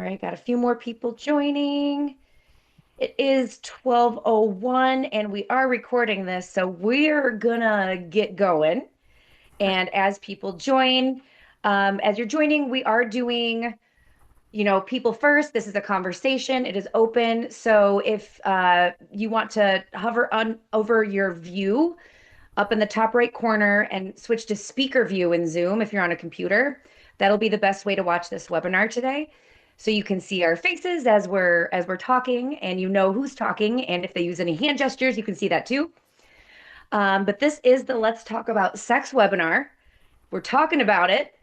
right, got a few more people joining. It is 12:01 and we are recording this, so we're gonna get going. And as people join, as you're joining, we are doing, people first. This is a conversation. It is open. So if you want to hover on over your view up in the top right corner and switch to speaker view in Zoom if you're on a computer, that'll be the best way to watch this webinar today. So you can see our faces as we're talking, and you know who's talking, and if they use any hand gestures, you can see that too. But this is the Let's Talk About Sex webinar. We're talking about it,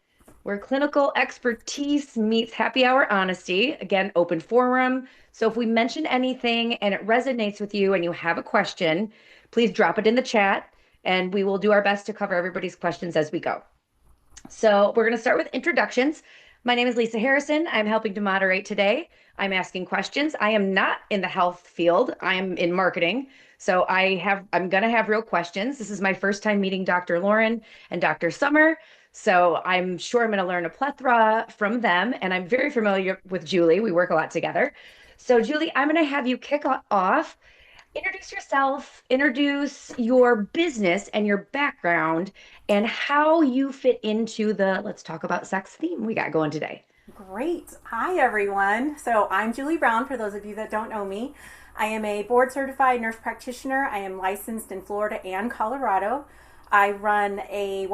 where clinical expertise meets happy hour honesty. Again, open forum. So if we mention anything and it resonates with you and you have a question, please drop it in the chat and we will do our best to cover everybody's questions as we go. So we're going to start with introductions. My name is Lisa Harrison. I'm helping to moderate today. I'm asking questions. I am not in the health field. I am in marketing. So I'm going to have real questions. This is my first time meeting Dr. Lauren and Dr. Summer. So I'm sure I'm going to learn a plethora from them. And I'm very familiar with Julie. We work a lot together. So Julie, I'm going to have you kick off. Introduce yourself, introduce your business and your background, and how you fit into the Let's Talk About Sex theme we got going today. Great. Hi, everyone. So I'm Julie Brown, for those of you that don't know me. I am a board certified nurse practitioner. I am licensed in Florida and Colorado. I run a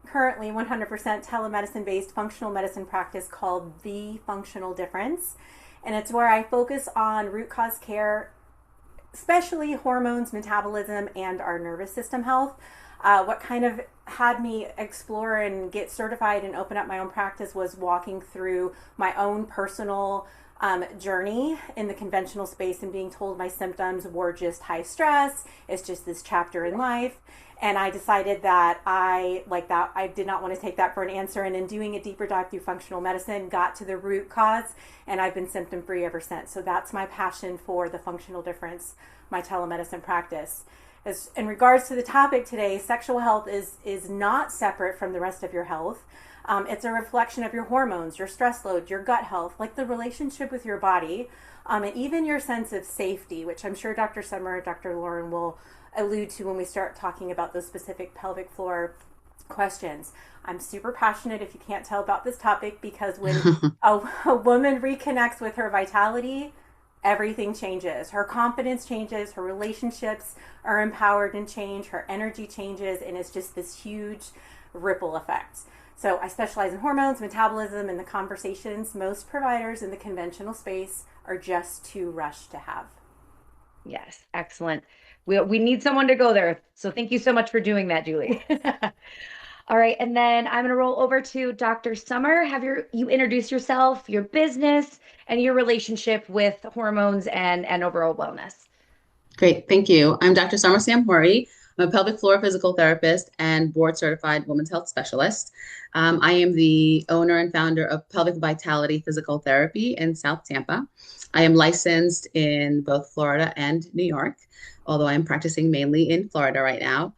currently 100% telemedicine based functional medicine practice called The Functional Difference. And it's where I focus on root cause care, especially hormones, metabolism, and our nervous system health. What kind of had me explore and get certified and open up my own practice was walking through my own personal journey in the conventional space and being told my symptoms were just high stress. It's just this chapter in life. And I decided that I did not want to take that for an answer. And in doing a deeper dive through functional medicine, got to the root cause, and I've been symptom free ever since. So that's my passion for the functional difference, my telemedicine practice. As in regards to the topic today, sexual health is not separate from the rest of your health. It's a reflection of your hormones, your stress load, your gut health, like the relationship with your body, and even your sense of safety, which I'm sure Dr. Summer and Dr. Lauren will allude to when we start talking about those specific pelvic floor questions. I'm super passionate, if you can't tell, about this topic, because when a woman reconnects with her vitality, everything changes. Her confidence changes, her relationships are empowered and change, her energy changes, and it's just this huge ripple effect. So I specialize in hormones, metabolism, and the conversations most providers in the conventional space are just too rushed to have. Yes, excellent. We need someone to go there. So thank you so much for doing that, Julie. All right, and then I'm going to roll over to Dr. Summer. Have you introduce yourself, your business, and your relationship with hormones and overall wellness. Great, thank you. I'm Dr. Summer Samhori. I'm a pelvic floor physical therapist and board certified women's health specialist. I am the owner and founder of Pelvic Vitality Physical Therapy in South Tampa. I am licensed in both Florida and New York, although I'm practicing mainly in Florida right now.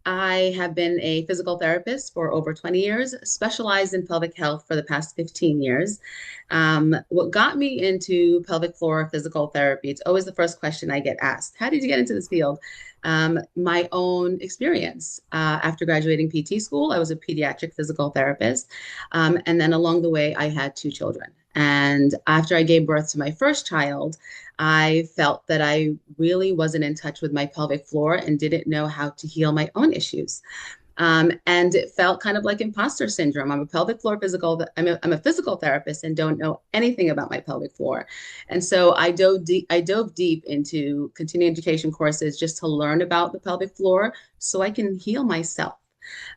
I have been a physical therapist for over 20 years, specialized in pelvic health for the past 15 years. What got me into pelvic floor physical therapy, it's always the first question I get asked. How did you get into this field? My own experience. After graduating PT school, I was a pediatric physical therapist. And then along the way, I had 2 children. And after I gave birth to my first child, I felt that I really wasn't in touch with my pelvic floor and didn't know how to heal my own issues. And it felt kind of like imposter syndrome. I'm a physical therapist and don't know anything about my pelvic floor. And so I dove deep into continuing education courses just to learn about the pelvic floor so I can heal myself.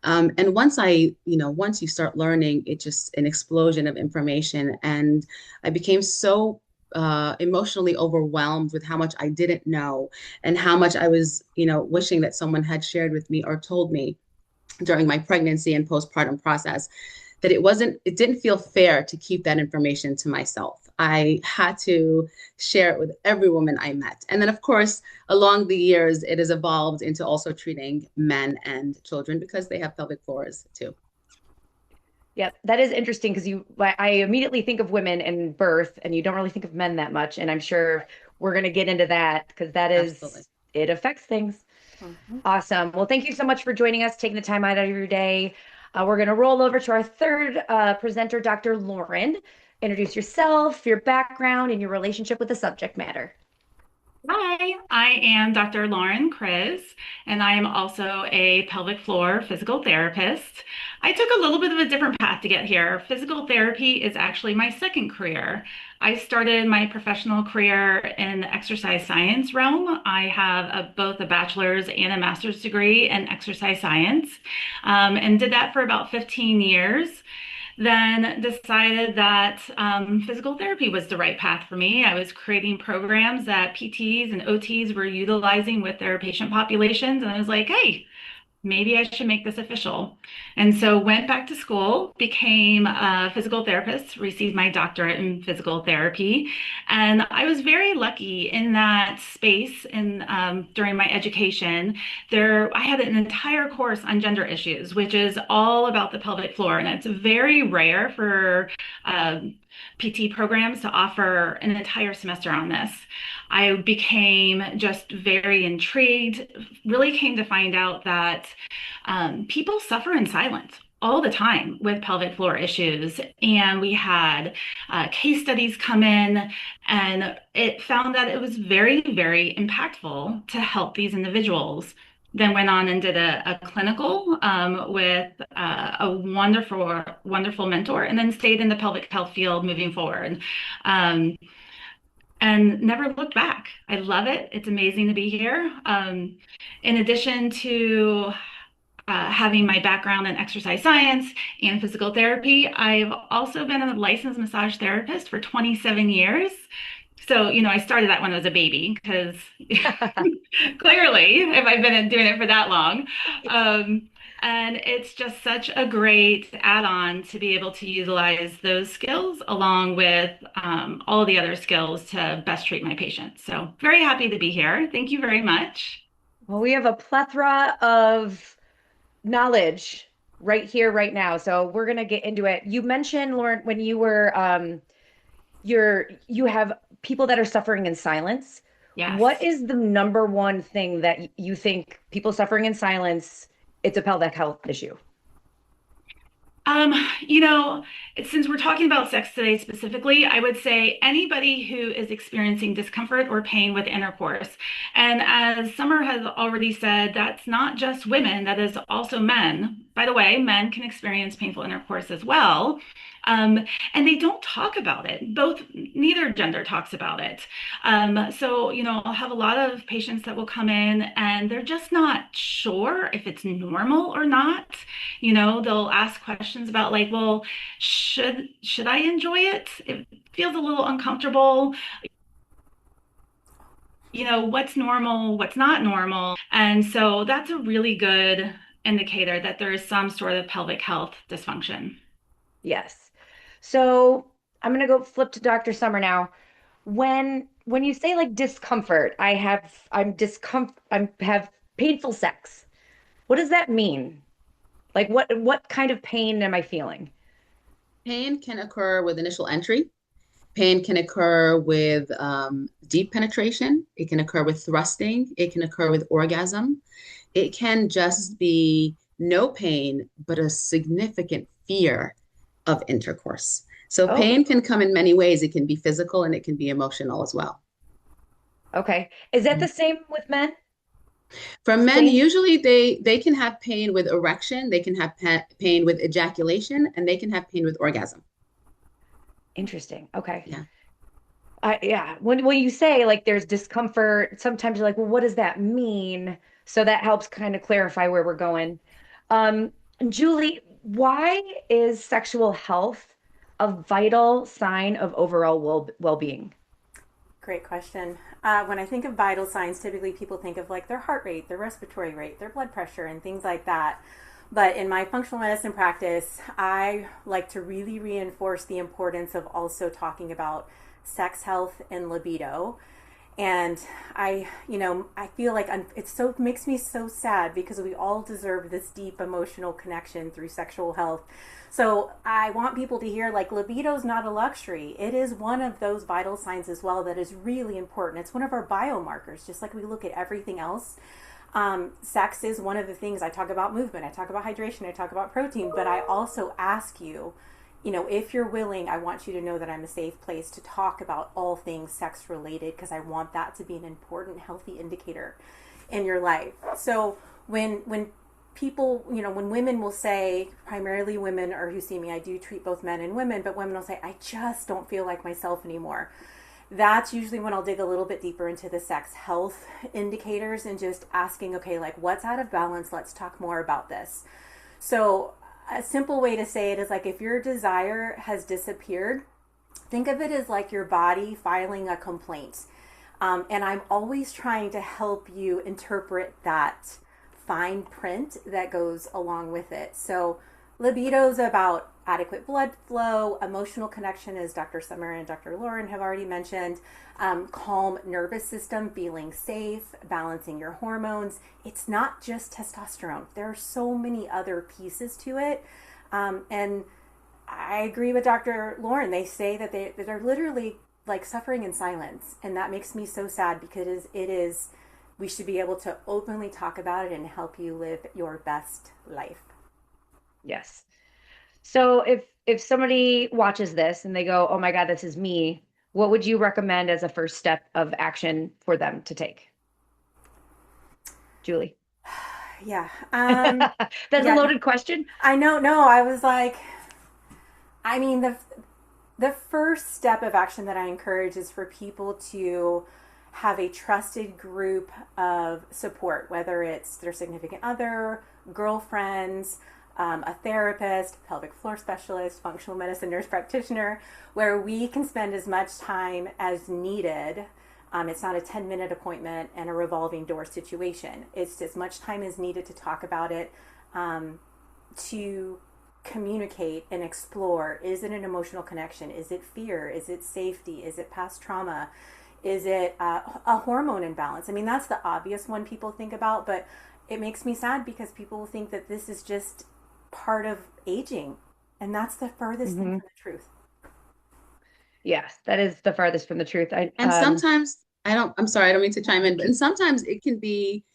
And once you start learning, it's just an explosion of information. And I became so emotionally overwhelmed with how much I didn't know and how much I was, wishing that someone had shared with me or told me during my pregnancy and postpartum process, that it didn't feel fair to keep that information to myself. I had to share it with every woman I met. And then, of course, along the years, it has evolved into also treating men and children because they have pelvic floors too. Yep, that is interesting because I immediately think of women and birth, and you don't really think of men that much. And I'm sure we're going to get into that because Absolutely. it affects things. Mhm. Awesome. Well, thank you so much for joining us, taking the time out of your day. We're going to roll over to our third presenter, Dr. Lauren. Introduce yourself, your background, and your relationship with the subject matter. Hi, I am Dr. Lauren Kriz, and I am also a pelvic floor physical therapist. I took a little bit of a different path to get here. Physical therapy is actually my second career. I started my professional career in the exercise science realm. I have both a bachelor's and a master's degree in exercise science, and did that for about 15 years. Then decided that physical therapy was the right path for me. I was creating programs that PTs and OTs were utilizing with their patient populations. And I was like, hey, maybe I should make this official. And so went back to school, became a physical therapist, received my doctorate in physical therapy. And I was very lucky in that space and during my education, I had an entire course on gender issues, which is all about the pelvic floor. And it's very rare for PT programs to offer an entire semester on this. I became just very intrigued, really came to find out that people suffer in silence all the time with pelvic floor issues. And we had case studies come in, and it found that it was very, very impactful to help these individuals. Then went on and did a clinical with a wonderful, wonderful mentor, and then stayed in the pelvic health field moving forward. Um, and never looked back. I love it. It's amazing to be here. In addition to having my background in exercise science and physical therapy, I've also been a licensed massage therapist for 27 years. So, I started that when I was a baby because clearly, if I've been doing it for that long. Um, and it's just such a great add-on to be able to utilize those skills along with all the other skills to best treat my patients. So very happy to be here. Thank you very much. Well, we have a plethora of knowledge right here, right now. So we're gonna get into it. You mentioned, Lauren, when you were you have people that are suffering in silence. What Yes. is the number one thing that you think people suffering in silence, it's a pelvic health issue? Um, you know, since we're talking about sex today specifically, I would say anybody who is experiencing discomfort or pain with intercourse. And as Summer has already said, that's not just women, that is also men. By the way, men can experience painful intercourse as well. Um, and they don't talk about it. Neither gender talks about it. So, I'll have a lot of patients that will come in and they're just not sure if it's normal or not. They'll ask questions about like, well, should I enjoy it? It feels a little uncomfortable. What's normal, what's not normal. And so that's a really good indicator that there is some sort of pelvic health dysfunction. Yes. So I'm gonna go flip to Dr. Summer now. When you say like discomfort, I'm have painful sex. What does that mean? Like what kind of pain am I feeling? Pain can occur with initial entry. Pain can occur with deep penetration. It can occur with thrusting. It can occur with orgasm. It can just be no pain, but a significant fear of intercourse. So Oh, pain can come in many ways. It can be physical and it can be emotional as well. okay. Is that the Mhm. same with men? For men, Pain? usually they can have pain with erection, they can have pain with ejaculation, and they can have pain with orgasm. Interesting. Okay. Yeah. Yeah. When you say like there's discomfort, sometimes you're like, well, what does that mean? So that helps kind of clarify where we're going. Um, Julie, why is sexual health a vital sign of overall well-being? Great question. When I think of vital signs, typically people think of like their heart rate, their respiratory rate, their blood pressure, and things like that. But in my functional medicine practice, I like to really reinforce the importance of also talking about sex health and libido. And I feel like it so makes me so sad because we all deserve this deep emotional connection through sexual health. So I want people to hear like libido is not a luxury. It is one of those vital signs as well that is really important. It's one of our biomarkers, just like we look at everything else. Sex is one of the things. I talk about movement, I talk about hydration, I talk about protein, but I also ask you, if you're willing, I want you to know that I'm a safe place to talk about all things sex related because I want that to be an important, healthy indicator in your life. So when people, when women will say, primarily women or who see me, I do treat both men and women, but women will say, I just don't feel like myself anymore. That's usually when I'll dig a little bit deeper into the sex health indicators and just asking, okay, like what's out of balance? Let's talk more about this. So a simple way to say it is like if your desire has disappeared, think of it as like your body filing a complaint. And I'm always trying to help you interpret that fine print that goes along with it. So libido is about adequate blood flow, emotional connection, as Dr. Summer and Dr. Lauren have already mentioned, calm nervous system, feeling safe, balancing your hormones. It's not just testosterone. There are so many other pieces to it. And I agree with Dr. Lauren. They say that they're literally like suffering in silence. And that makes me so sad because we should be able to openly talk about it and help you live your best life. Yes. So if somebody watches this and they go, "Oh my God, this is me," what would you recommend as a first step of action for them to take? Julie. Yeah. That's a Yeah. loaded question. I know. No, I was like, I mean, the first step of action that I encourage is for people to have a trusted group of support, whether it's their significant other, girlfriends, a therapist, pelvic floor specialist, functional medicine nurse practitioner, where we can spend as much time as needed. It's not a 10-minute appointment and a revolving door situation. It's as much time as needed to talk about it, to communicate and explore. Is it an emotional connection? Is it fear? Is it safety? Is it past trauma? Is it a hormone imbalance? I mean, that's the obvious one people think about, but it makes me sad because people think that this is just part of aging. And that's the furthest thing Hmm. from the truth. Yes, that is the farthest from the truth. And sometimes I'm sorry, I don't mean to chime in, but and sometimes it can be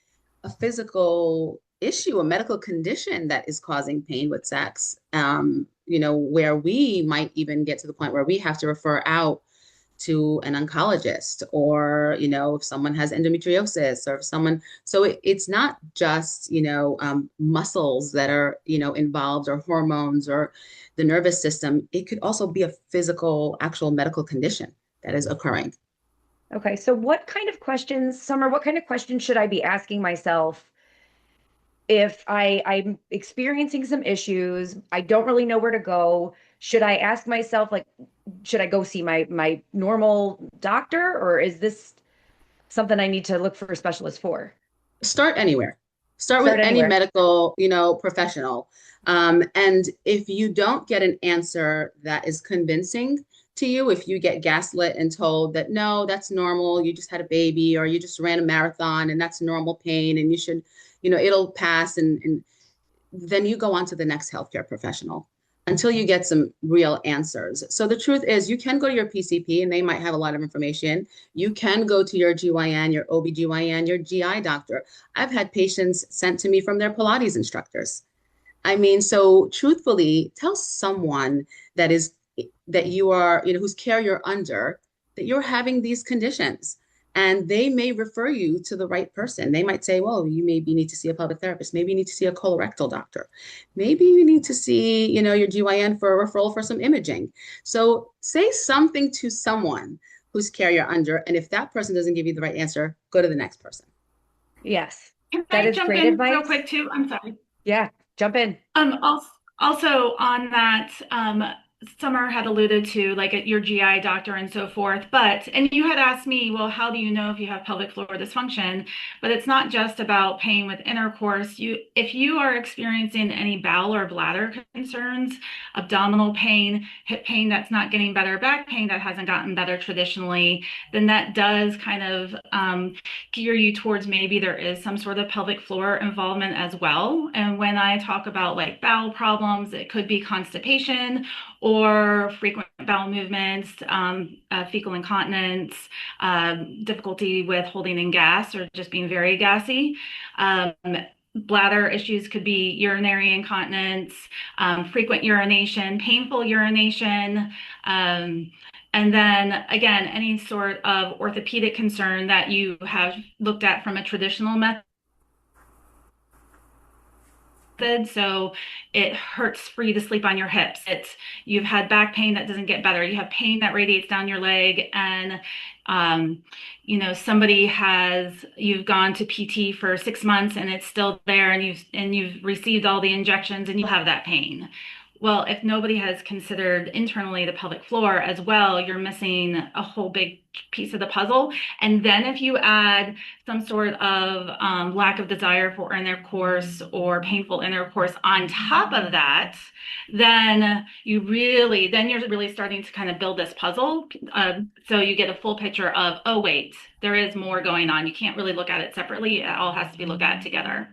a physical issue, a medical condition that is causing pain with sex. Where we might even get to the point where we have to refer out to an oncologist, or if someone has endometriosis, or if someone, so it's not just muscles that are involved, or hormones, or the nervous system. It could also be a physical, actual medical condition that is occurring. Okay, so what kind of questions, Summer, what kind of questions should I be asking myself if I'm experiencing some issues, I don't really know where to go? Should I ask myself, like, should I go see my normal doctor, or is this something I need to look for a specialist for? Start anywhere. Start with Start any anywhere. medical, professional. And if you don't get an answer that is convincing to you, if you get gaslit and told that no, that's normal, you just had a baby, or you just ran a marathon and that's normal pain and you should, it'll pass, and then you go on to the next healthcare professional until you get some real answers. So the truth is, you can go to your PCP and they might have a lot of information. You can go to your GYN, your OBGYN, your GI doctor. I've had patients sent to me from their Pilates instructors. I mean, so truthfully, tell someone that you are, whose care you're under, that you're having these conditions. And they may refer you to the right person. They might say, well, you maybe need to see a pelvic therapist. Maybe you need to see a colorectal doctor. Maybe you need to see, your GYN for a referral for some imaging. So say something to someone whose care you're under. And if that person doesn't give you the right answer, go to the next person. Yes, Can that I is jump great in real advice. quick too? I'm sorry. Yeah, jump in. Also on that, Summer had alluded to, like at your GI doctor and so forth. And you had asked me, well, how do you know if you have pelvic floor dysfunction? But it's not just about pain with intercourse. If you are experiencing any bowel or bladder concerns, abdominal pain, hip pain that's not getting better, back pain that hasn't gotten better traditionally, then that does kind of gear you towards maybe there is some sort of pelvic floor involvement as well. And when I talk about like bowel problems, it could be constipation or frequent bowel movements, fecal incontinence, difficulty with holding in gas or just being very gassy. Um, Bladder issues could be urinary incontinence, frequent urination, painful urination. Um, and then again, any sort of orthopedic concern that you have looked at from a traditional method. So it hurts for you to sleep on your hips. You've had back pain that doesn't get better. You have pain that radiates down your leg, and um, you've gone to PT for 6 months and it's still there, and you've received all the injections and you have that pain. Well, if nobody has considered internally the pelvic floor as well, you're missing a whole big piece of the puzzle. And then if you add some sort of lack of desire for intercourse or painful intercourse on top of that, then you're really starting to kind of build this puzzle. So you get a full picture of, oh, wait, there is more going on. You can't really look at it separately. It all has to be looked at together.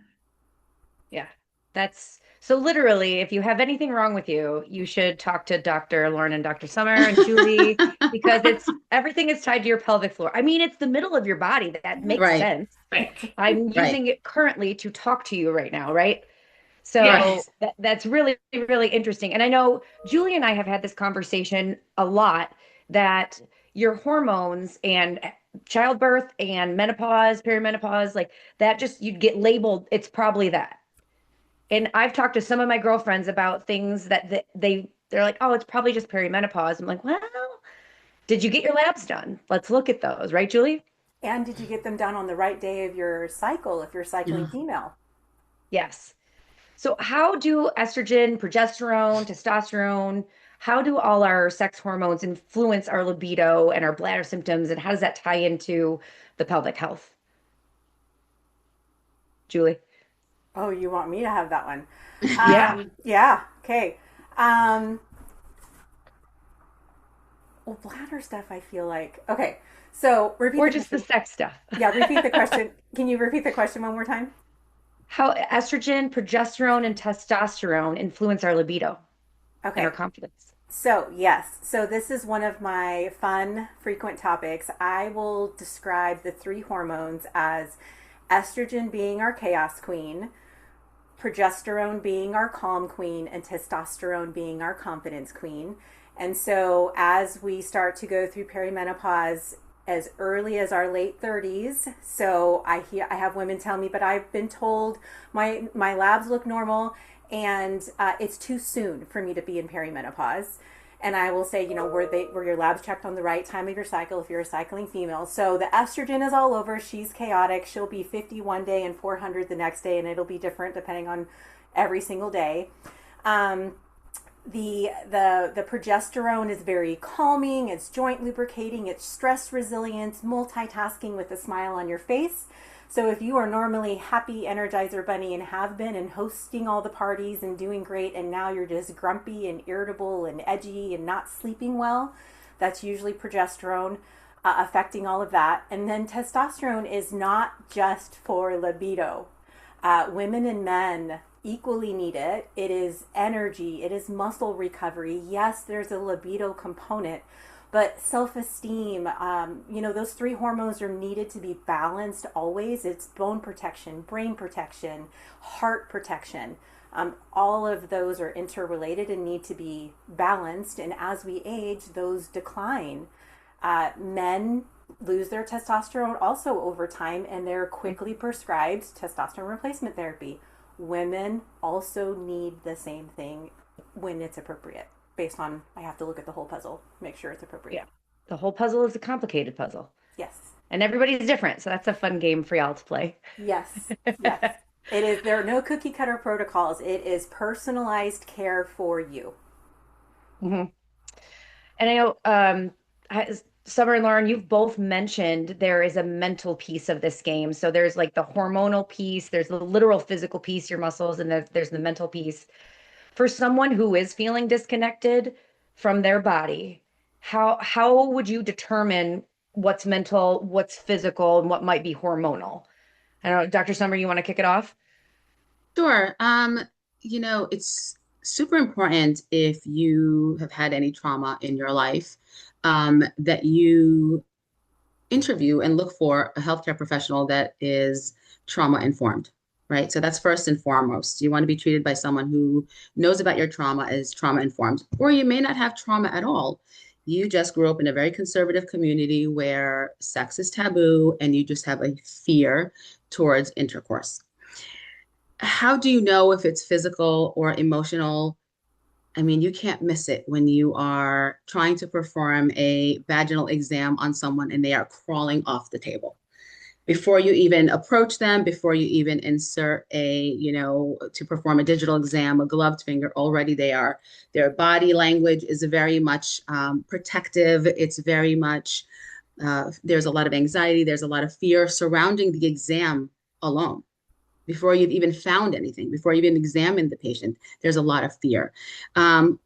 Yeah. That's so literally, if you have anything wrong with you, you should talk to Dr. Lauren and Dr. Summer and Julie because it's everything is tied to your pelvic floor. I mean, it's the middle of your body. That makes Right, sense. Right. I'm right, using it currently to talk to you right now, right? right. So that's really, really interesting. And I know Julie and I have had this conversation a lot that your hormones and childbirth and menopause, perimenopause, like that just you'd get labeled, it's probably that. And I've talked to some of my girlfriends about things that they're like, oh, it's probably just perimenopause. I'm like, well, did you get your labs done? Let's look at those, right, Julie? And did you get them done on the right day of your cycle if you're cycling Yeah. female? Yes. So how do estrogen, progesterone, testosterone, how do all our sex hormones influence our libido and our bladder symptoms, and how does that tie into the pelvic health? Julie? Oh, you want me to have that one? Yeah. Yeah. Okay. Um, well, bladder stuff, I feel like. Okay. So repeat Or the just the question. sex stuff. Yeah, repeat the question. Can you repeat the question one more time? How estrogen, progesterone, and testosterone influence our libido and our Okay. confidence. So, yes. So, this is one of my fun, frequent topics. I will describe the three hormones as estrogen being our chaos queen, progesterone being our calm queen, and testosterone being our confidence queen. And so, as we start to go through perimenopause as early as our late 30s, so I have women tell me, but I've been told my labs look normal, and it's too soon for me to be in perimenopause. And I will say, were your labs checked on the right time of your cycle if you're a cycling female? So the estrogen is all over. She's chaotic. She'll be 50 one day and 400 the next day, and it'll be different depending on every single day. Um, the progesterone is very calming. It's joint lubricating. It's stress resilience, multitasking with a smile on your face. So if you are normally happy Energizer Bunny and have been and hosting all the parties and doing great, and now you're just grumpy and irritable and edgy and not sleeping well, that's usually progesterone affecting all of that. And then testosterone is not just for libido. Women and men equally need it. It is energy, it is muscle recovery. Yes, there's a libido component, but self-esteem, those three hormones are needed to be balanced always. It's bone protection, brain protection, heart protection. All of those are interrelated and need to be balanced, and as we age those decline. Men lose their testosterone also over time, and they're quickly prescribed testosterone replacement therapy. Women also need the same thing when it's appropriate. Based on, I have to look at the whole puzzle, make sure it's appropriate. Yeah. The whole puzzle is a complicated puzzle, Yes. and everybody's different. So that's a fun game for y'all to play. Yes. Yes. It is, there are no cookie cutter protocols. It is personalized care for you. hmm And I know, Summer and Lauren, you've both mentioned there is a mental piece of this game. So there's like the hormonal piece, there's the literal physical piece, your muscles, and there's the mental piece. For someone who is feeling disconnected from their body, how would you determine what's mental, what's physical, and what might be hormonal? I don't know, Dr. Summer, you want to kick it off? Sure. It's super important if you have had any trauma in your life, that you interview and look for a healthcare professional that is trauma informed, right? So that's first and foremost. You want to be treated by someone who knows about your trauma, is trauma informed, or you may not have trauma at all. You just grew up in a very conservative community where sex is taboo and you just have a fear towards intercourse. How do you know if it's physical or emotional? I mean, you can't miss it when you are trying to perform a vaginal exam on someone and they are crawling off the table. Before you even approach them, before you even insert to perform a digital exam, a gloved finger, already their body language is very much protective. It's very much, there's a lot of anxiety, there's a lot of fear surrounding the exam alone before you've even found anything, before you've even examined the patient, there's a lot of fear.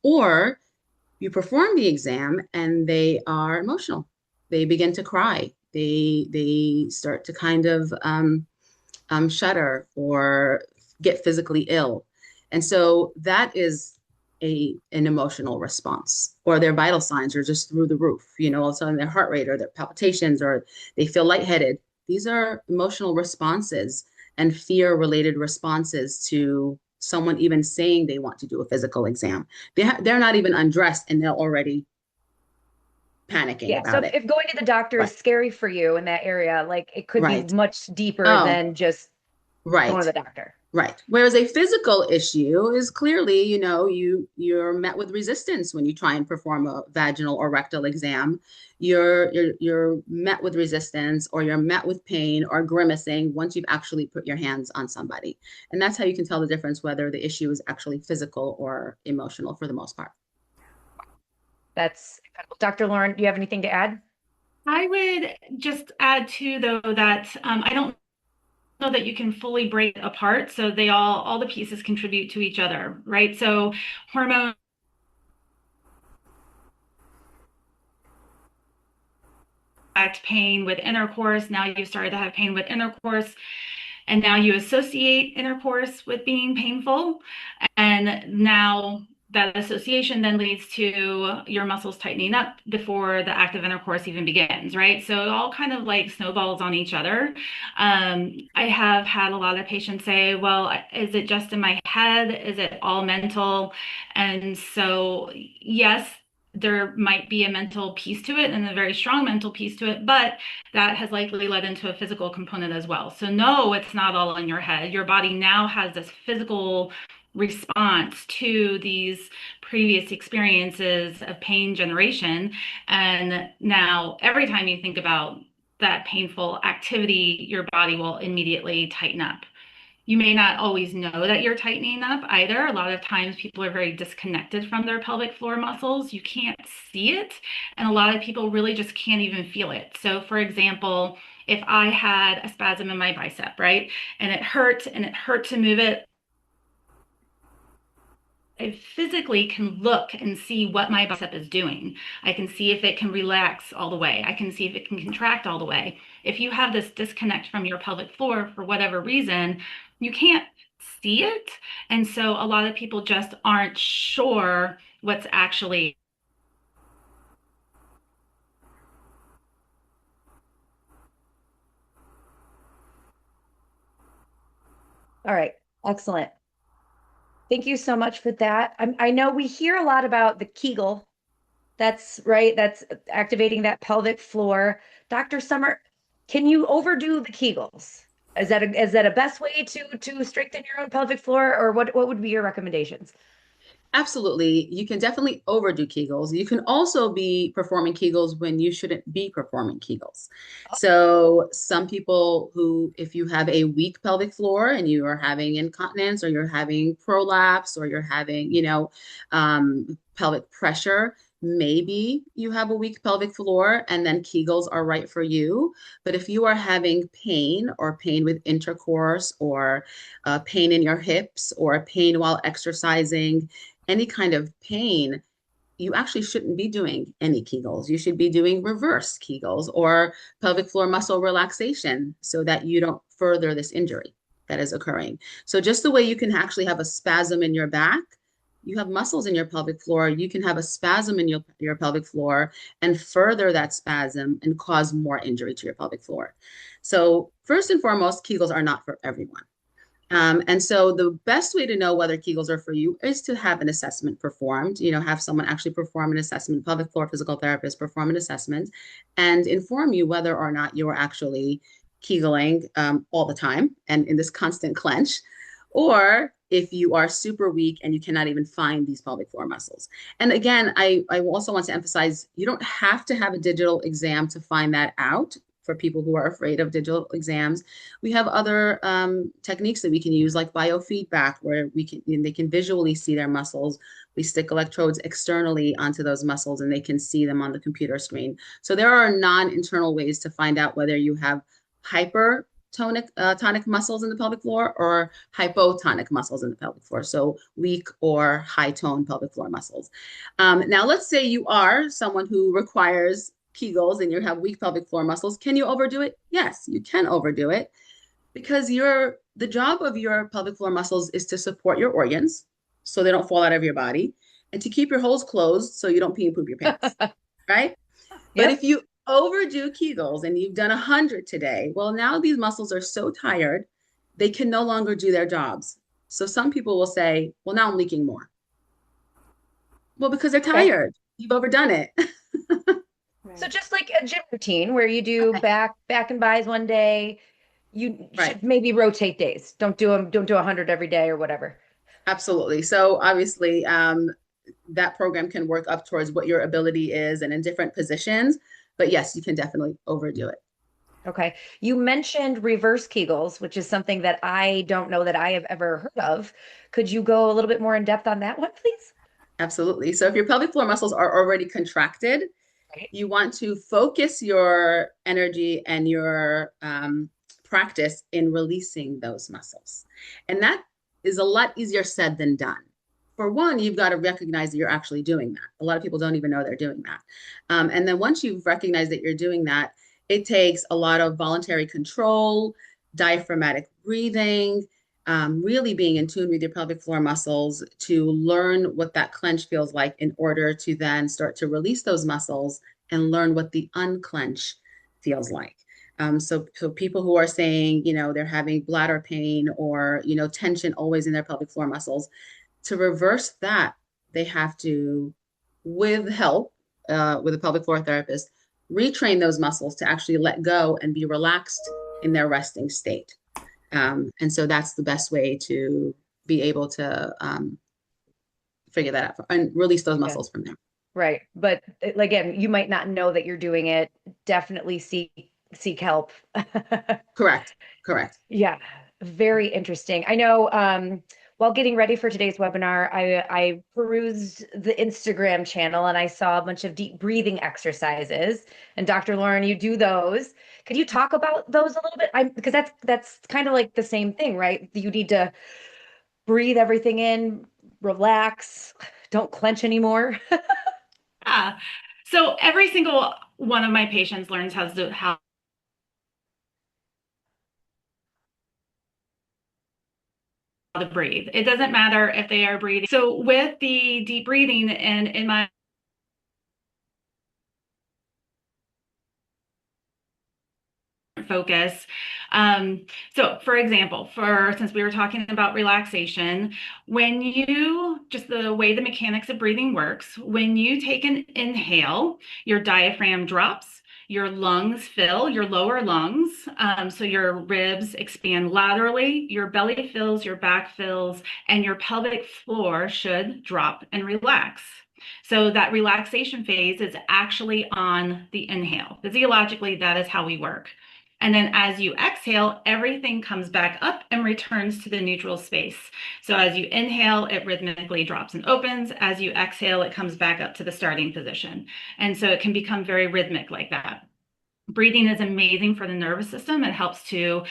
Or you perform the exam and they are emotional. They begin to cry. They start to kind of shudder or get physically ill. And so that is an emotional response, or their vital signs are just through the roof. All of a sudden their heart rate or their palpitations, or they feel lightheaded. These are emotional responses and fear related responses to someone even saying they want to do a physical exam. They're not even undressed and they're already panicking Yeah, so about if, it. if going to the doctor Right. is scary for you in that area, like it could be Right. much deeper Oh, than just going to right. the doctor. Right. Whereas a physical issue is clearly, you're met with resistance when you try and perform a vaginal or rectal exam. You're met with resistance, or you're met with pain or grimacing once you've actually put your hands on somebody. And that's how you can tell the difference whether the issue is actually physical or emotional for the most part. That's incredible. Dr. Lauren, do you have anything to add? I would just add too, though, that I don't know that you can fully break it apart. So all the pieces contribute to each other, right? So hormones affect pain with intercourse. Now you've started to have pain with intercourse, and now you associate intercourse with being painful. And now that association then leads to your muscles tightening up before the active intercourse even begins, right? So it all kind of like snowballs on each other. I have had a lot of patients say, well, is it just in my head? Is it all mental? And so, yes, there might be a mental piece to it and a very strong mental piece to it, but that has likely led into a physical component as well. So, no, it's not all in your head. Your body now has this physical response to these previous experiences of pain generation. And now, every time you think about that painful activity, your body will immediately tighten up. You may not always know that you're tightening up either. A lot of times people are very disconnected from their pelvic floor muscles. You can't see it. And a lot of people really just can't even feel it. So, for example, if I had a spasm in my bicep, right, and it hurt to move it, I physically can look and see what my bicep is doing. I can see if it can relax all the way. I can see if it can contract all the way. If you have this disconnect from your pelvic floor for whatever reason, you can't see it. And so a lot of people just aren't sure what's actually. All right, excellent. Thank you so much for that. I know we hear a lot about the Kegel. That's right. That's activating that pelvic floor. Dr. Summer, can you overdo the Kegels? Is that a best way to strengthen your own pelvic floor, or what would be your recommendations? Absolutely. You can definitely overdo Kegels. You can also be performing Kegels when you shouldn't be performing Kegels. So, some people who, if you have a weak pelvic floor and you are having incontinence, or you're having prolapse, or you're having, pelvic pressure, maybe you have a weak pelvic floor and then Kegels are right for you. But if you are having pain or pain with intercourse or pain in your hips or pain while exercising, any kind of pain, you actually shouldn't be doing any Kegels. You should be doing reverse Kegels or pelvic floor muscle relaxation so that you don't further this injury that is occurring. So, just the way you can actually have a spasm in your back, you have muscles in your pelvic floor, you can have a spasm in your pelvic floor and further that spasm and cause more injury to your pelvic floor. So, first and foremost, Kegels are not for everyone. And so the best way to know whether Kegels are for you is to have an assessment performed, have someone actually perform an assessment, pelvic floor physical therapist perform an assessment and inform you whether or not you're actually Kegeling all the time and in this constant clench, or if you are super weak and you cannot even find these pelvic floor muscles. And again, I also want to emphasize you don't have to have a digital exam to find that out for people who are afraid of digital exams. We have other techniques that we can use, like biofeedback, where they can visually see their muscles. We stick electrodes externally onto those muscles, and they can see them on the computer screen. So there are non-internal ways to find out whether you have tonic muscles in the pelvic floor or hypotonic muscles in the pelvic floor. So weak or high tone pelvic floor muscles. Now, let's say you are someone who requires Kegels and you have weak pelvic floor muscles. Can you overdo it? Yes, you can overdo it because the job of your pelvic floor muscles is to support your organs so they don't fall out of your body and to keep your holes closed so you don't pee and poop your pants, right? But Yep. if you overdo Kegels and you've done 100 today, well, now these muscles are so tired, they can no longer do their jobs. So some people will say, well, now I'm leaking more. Well, because they're Okay. tired. You've overdone it. So Right. just like a gym routine where you do back and buys one day, you Right. should maybe rotate days. Don't do 100 every day or whatever. Absolutely. So obviously, that program can work up towards what your ability is and in different positions. But yes, you can definitely overdo it. Okay. You mentioned reverse Kegels, which is something that I don't know that I have ever heard of. Could you go a little bit more in depth on that one, please? Absolutely. So if your pelvic floor muscles are already contracted, Right. you want to focus your energy and your practice in releasing those muscles. And that is a lot easier said than done. For one, you've got to recognize that you're actually doing that. A lot of people don't even know they're doing that. And then once you've recognized that you're doing that, it takes a lot of voluntary control, diaphragmatic breathing, really being in tune with your pelvic floor muscles to learn what that clench feels like in order to then start to release those muscles and learn what the unclench feels like. So people who are saying, they're having bladder pain or, tension always in their pelvic floor muscles, to reverse that, they have to, with help, with a pelvic floor therapist, retrain those muscles to actually let go and be relaxed in their resting state. And so that's the best way to be able to figure that out and release those Yeah. muscles from them. Right. But again, you might not know that you're doing it. Definitely seek help. Correct. Correct. Yeah, very interesting. I know while getting ready for today's webinar, I perused the Instagram channel and I saw a bunch of deep breathing exercises. And Dr. Lauren, you do those. Could you talk about those a little bit? Because that's kind of like the same thing, right? You need to breathe everything in, relax, don't clench anymore. Yeah. So every single one of my patients learns how to breathe. It doesn't matter if they are breathing. So with the deep breathing and in my focus. So for example, since we were talking about relaxation, when you just the way the mechanics of breathing works, when you take an inhale, your diaphragm drops, your lungs fill, your lower lungs, so your ribs expand laterally, your belly fills, your back fills, and your pelvic floor should drop and relax. So that relaxation phase is actually on the inhale. Physiologically, that is how we work. And then as you exhale, everything comes back up and returns to the neutral space. So as you inhale, it rhythmically drops and opens. As you exhale, it comes back up to the starting position. And so it can become very rhythmic like that. Breathing is amazing for the nervous system. It helps to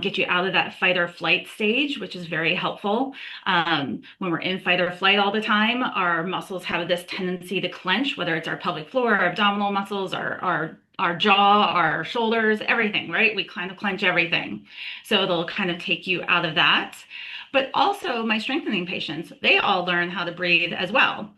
get you out of that fight or flight stage, which is very helpful. When we're in fight or flight all the time, our muscles have this tendency to clench, whether it's our pelvic floor, our abdominal muscles, our jaw, our shoulders, everything, right? We kind of clench everything. So it'll kind of take you out of that. But also, my strengthening patients, they all learn how to breathe as well.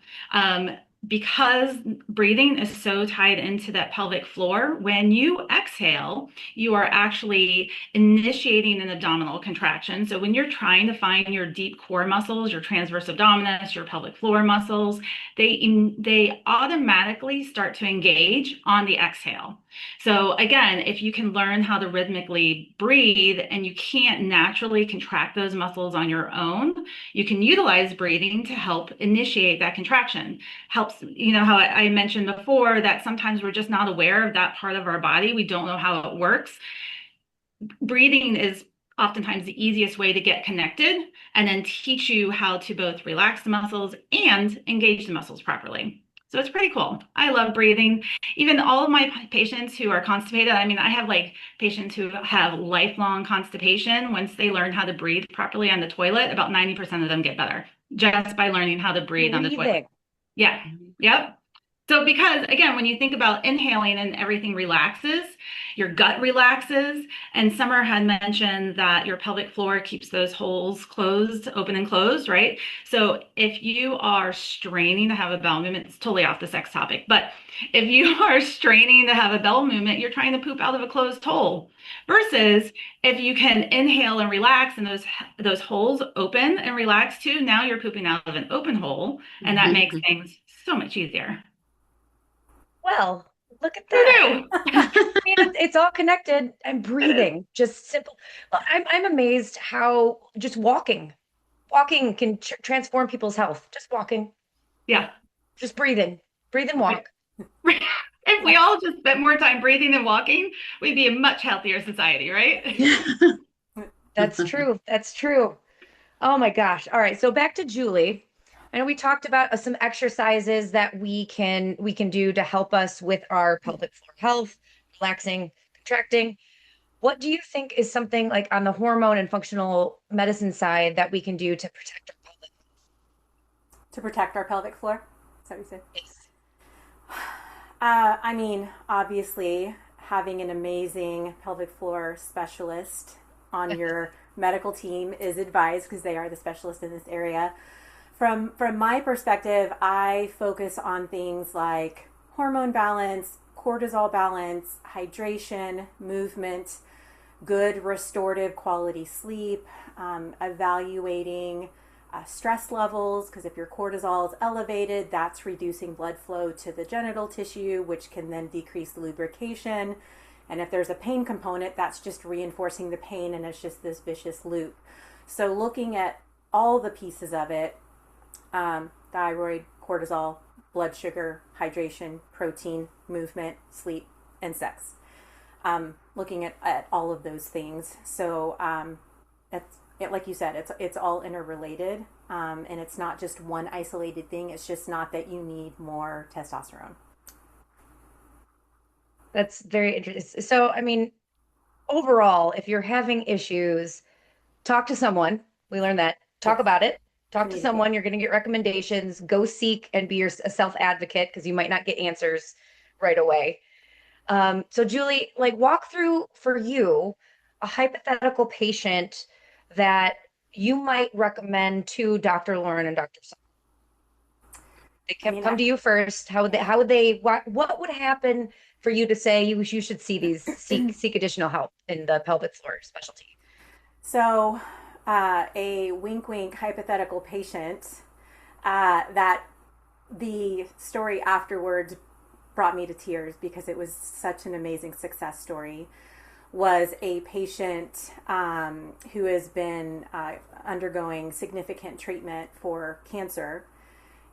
Because breathing is so tied into that pelvic floor, when you exhale, you are actually initiating an abdominal contraction. So when you're trying to find your deep core muscles, your transverse abdominis, your pelvic floor muscles, they automatically start to engage on the exhale. So again, if you can learn how to rhythmically breathe and you can't naturally contract those muscles on your own, you can utilize breathing to help initiate that contraction. Helps, how I mentioned before that sometimes we're just not aware of that part of our body. We don't know how it works. Breathing is oftentimes the easiest way to get connected and then teach you how to both relax the muscles and engage the muscles properly. So it's pretty cool. I love breathing. Even all of my patients who are constipated, I mean, I have like patients who have lifelong constipation. Once they learn how to breathe properly on the toilet, about 90% of them get better just by learning how to breathe on the toilet. Breathing. Yeah. Yep. So because again, when you think about inhaling and everything relaxes, your gut relaxes. And Summer had mentioned that your pelvic floor keeps those holes closed, open and closed, right? So if you are straining to have a bowel movement, it's totally off the sex topic, but if you are straining to have a bowel movement, you're trying to poop out of a closed hole. Versus if you can inhale and relax and those holes open and relax too, now you're pooping out of an open hole, and that makes things so much easier. Well, look at Who that. knew? I mean, it's all connected. And breathing, just simple. Well, I'm amazed how just walking can transform people's health. Just walking, Yeah. just breathe and walk. If we all just spent more time breathing and walking, we'd be a much healthier society, right? That's true. That's true. Oh my gosh. All right. So back to Julie. I know we talked about some exercises that we can do to help us with our pelvic floor health, relaxing, contracting. What do you think is something like on the hormone and functional medicine side that we can do to protect our pelvic? To protect our pelvic floor. Is that what you said? Yes. I mean, obviously, having an amazing pelvic floor specialist on your medical team is advised because they are the specialist in this area. From my perspective, I focus on things like hormone balance, cortisol balance, hydration, movement, good restorative quality sleep, evaluating stress levels, because if your cortisol is elevated, that's reducing blood flow to the genital tissue, which can then decrease the lubrication. And if there's a pain component, that's just reinforcing the pain, and it's just this vicious loop. So looking at all the pieces of it, thyroid, cortisol, blood sugar, hydration, protein, movement, sleep, and sex. Looking at all of those things. So like you said, it's all interrelated, and it's not just one isolated thing. It's just not that you need more testosterone. That's very interesting. So, I mean, overall, if you're having issues, talk to someone. We learned that. Talk Yes, about it. Talk to communicate. someone. You're going to get recommendations. Go seek and be a self advocate because you might not get answers right away. So, Julie, like walk through for you a hypothetical patient that you might recommend to Dr. Lauren and Dr. They I can mean, come to you first. What would happen for you to say you should seek additional help in the pelvic floor specialty? so a wink wink hypothetical patient that the story afterwards brought me to tears because it was such an amazing success story was a patient who has been undergoing significant treatment for cancer,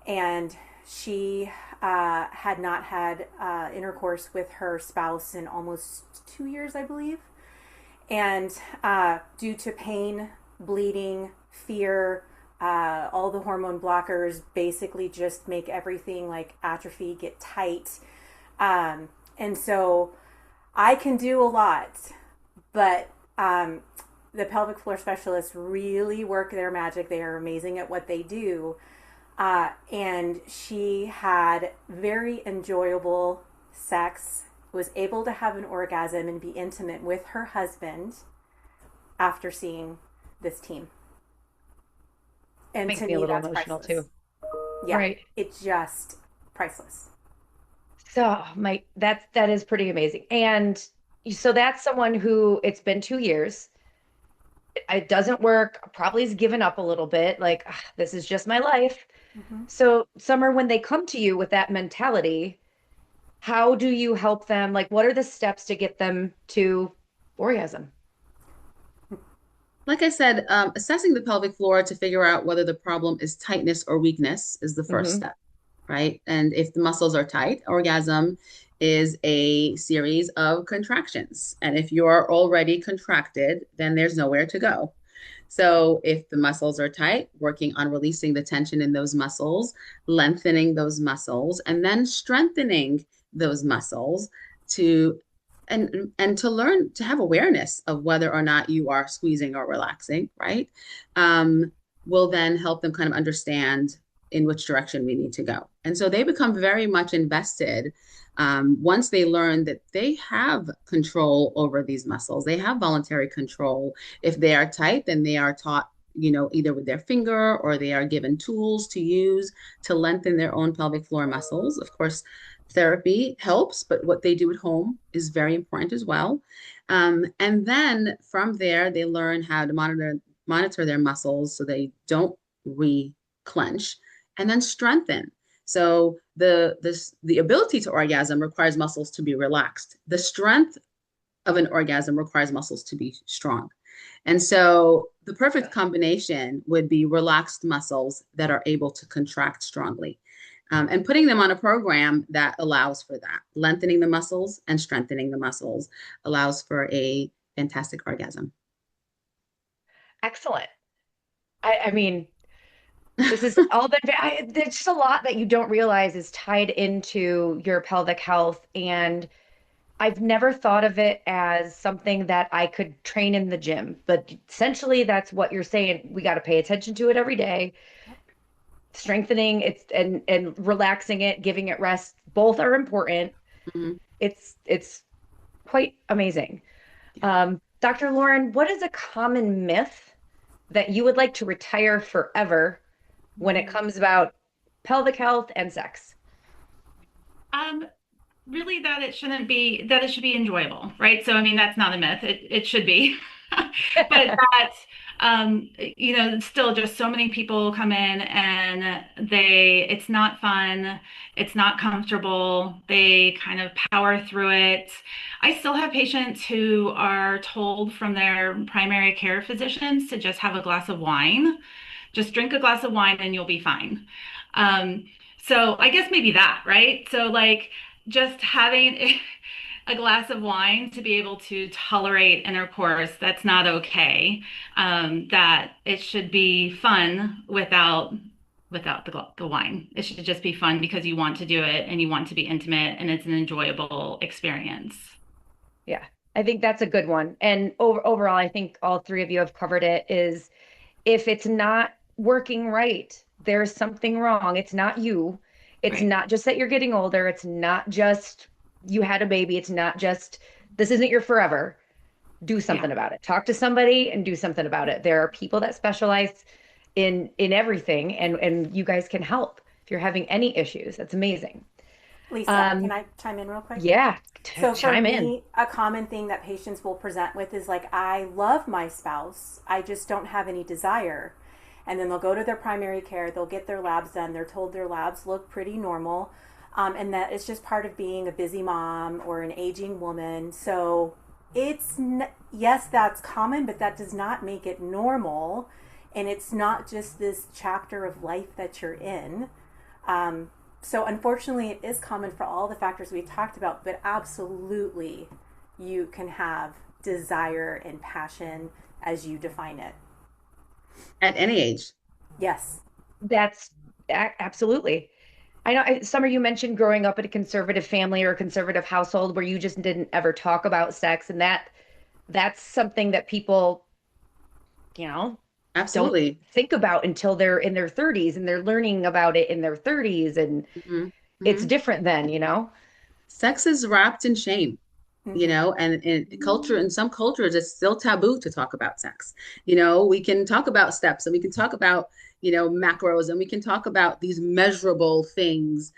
and she had not had intercourse with her spouse in almost 2 years, I believe. And due to pain, bleeding, fear, all the hormone blockers basically just make everything like atrophy, get tight. And so I can do a lot, but the pelvic floor specialists really work their magic. They are amazing at what they do. And she had very enjoyable sex, was able to have an orgasm and be intimate with her husband after seeing this team. And Makes to me a me, little that's emotional too. priceless. Yeah, Right. it's just priceless. So that is pretty amazing. And so that's someone who it's been 2 years. It doesn't work, probably has given up a little bit, like, "Ah, this is just my life." Mm-hmm. So, Summer, when they come to you with that mentality, how do you help them? Like, what are the steps to get them to orgasm? Like I said, assessing the pelvic floor to figure out whether the problem is tightness or weakness is the first Hmm. step, right? And if the muscles are tight, orgasm is a series of contractions. And if you're already contracted, then there's nowhere to go. So if the muscles are tight, working on releasing the tension in those muscles, lengthening those muscles, and then strengthening those muscles to and to learn to have awareness of whether or not you are squeezing or relaxing, right? Um, will then help them kind of understand in which direction we need to go. And so they become very much invested once they learn that they have control over these muscles. They have voluntary control. If they are tight, then they are taught, either with their finger or they are given tools to use to lengthen their own pelvic floor muscles. Of course, therapy helps, but what they do at home is very important as well. And then from there, they learn how to monitor their muscles so they don't re-clench, and then strengthen. So the ability to orgasm requires muscles to be relaxed. The strength of an orgasm requires muscles to be strong. And so the perfect combination would be relaxed muscles that are able to contract strongly. And putting them on a program that allows for that. Lengthening the muscles and strengthening the muscles allows for a fantastic orgasm. Excellent. I mean, this is all been, there's just a lot that you don't realize is tied into your pelvic health. And I've never thought of it as something that I could train in the gym, but essentially that's what you're saying. We got to pay attention to it every day, strengthening it and relaxing it, giving it rest. Both are important. Mhm. It's quite amazing. Dr. Lauren, what is a common myth that you would like to retire forever when it comes about pelvic health and sex? Um, Really that it shouldn't be that it should be enjoyable, right? So I mean that's not a myth. It should be. But that still just so many people come in and it's not fun, it's not comfortable. They kind of power through it. I still have patients who are told from their primary care physicians to just have a glass of wine. Just drink a glass of wine and you'll be fine. Um, so I guess maybe that, right? So like just having a glass of wine to be able to tolerate intercourse, that's not okay. That it should be fun without the wine. It should just be fun because you want to do it and you want to be intimate and it's an enjoyable experience. Yeah, I think that's a good one. And overall, I think all three of you have covered it is if it's not working right, there's something wrong. It's not you. It's Right. not just that you're getting older. It's not just you had a baby. It's not just this isn't your forever. Do Yeah. something about it. Talk to somebody and do something about it. There are people that specialize in everything and you guys can help if you're having any issues. That's amazing. Lisa, can Um, I chime in real quick? yeah, So for chime in. me, a common thing that patients will present with is like, I love my spouse, I just don't have any desire. And then they'll go to their primary care, they'll get their labs done, they're told their labs look pretty normal. And that it's just part of being a busy mom or an aging woman. So yes, that's common, but that does not make it normal. And it's not just this chapter of life that you're in. Um, So unfortunately, it is common for all the factors we talked about, but absolutely you can have desire and passion as you define it. At any age. Yes. That's absolutely. I know, Summer, you mentioned growing up in a conservative family or a conservative household where you just didn't ever talk about sex, and that's something that people, you know, don't Absolutely. think about until they're in their 30s and they're learning about it in their 30s, and Hmm. it's Hmm. different then, you know? Sex is wrapped in shame, Mm-hmm. and in culture, in some cultures, it's still taboo to talk about sex. We can talk about steps and we can talk about, macros, and we can talk about these measurable things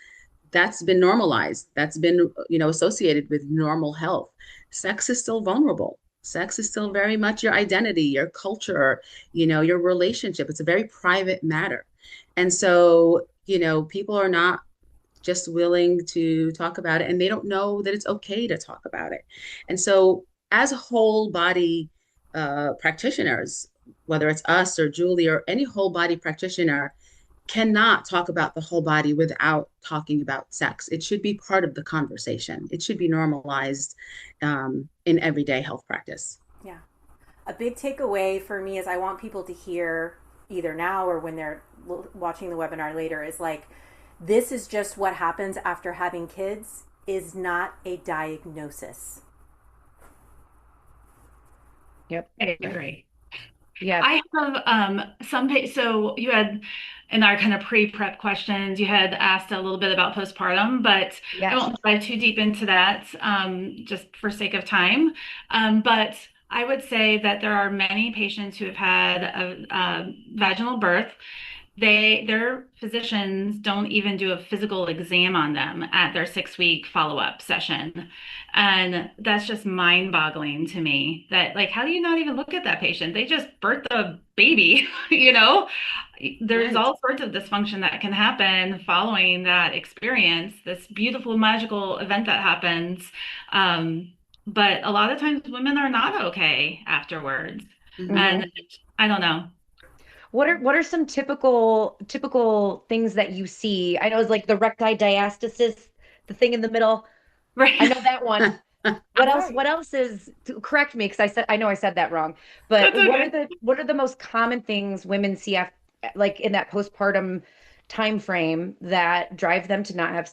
that's been normalized, that's been, associated with normal health. Sex is still vulnerable. Sex is still very much your identity, your culture, your relationship. It's a very private matter. And so, people are not just willing to talk about it, and they don't know that it's okay to talk about it. And so, as whole body practitioners, whether it's us or Julie or any whole body practitioner, cannot talk about the whole body without talking about sex. It should be part of the conversation. It should be normalized in everyday health practice. Yeah. A big takeaway for me is I want people to hear either now or when they're watching the webinar later is like, this is just what happens after having kids is not a diagnosis. Yep. I agree. Yeah. I have so you had in our kind of pre-prep questions, you had asked a little bit about postpartum, but I Yes. won't dive too deep into that just for sake of time. But I would say that there are many patients who have had a vaginal birth. Their physicians don't even do a physical exam on them at their 6 week follow-up session. And that's just mind-boggling to me that like how do you not even look at that patient? They just birthed a baby, you know? There's Right. all sorts of dysfunction that can happen following that experience, this beautiful magical event that happens. But a lot of times women are not okay afterwards. Hmm. And I don't know. What are some typical things that you see? I know it's like the recti diastasis, the thing in the middle. I Right. know that one. What else? Right. What else is? Correct me because I know I said that wrong. But That's okay. what are the most common things women see after, like in that postpartum time frame that drive them to not have,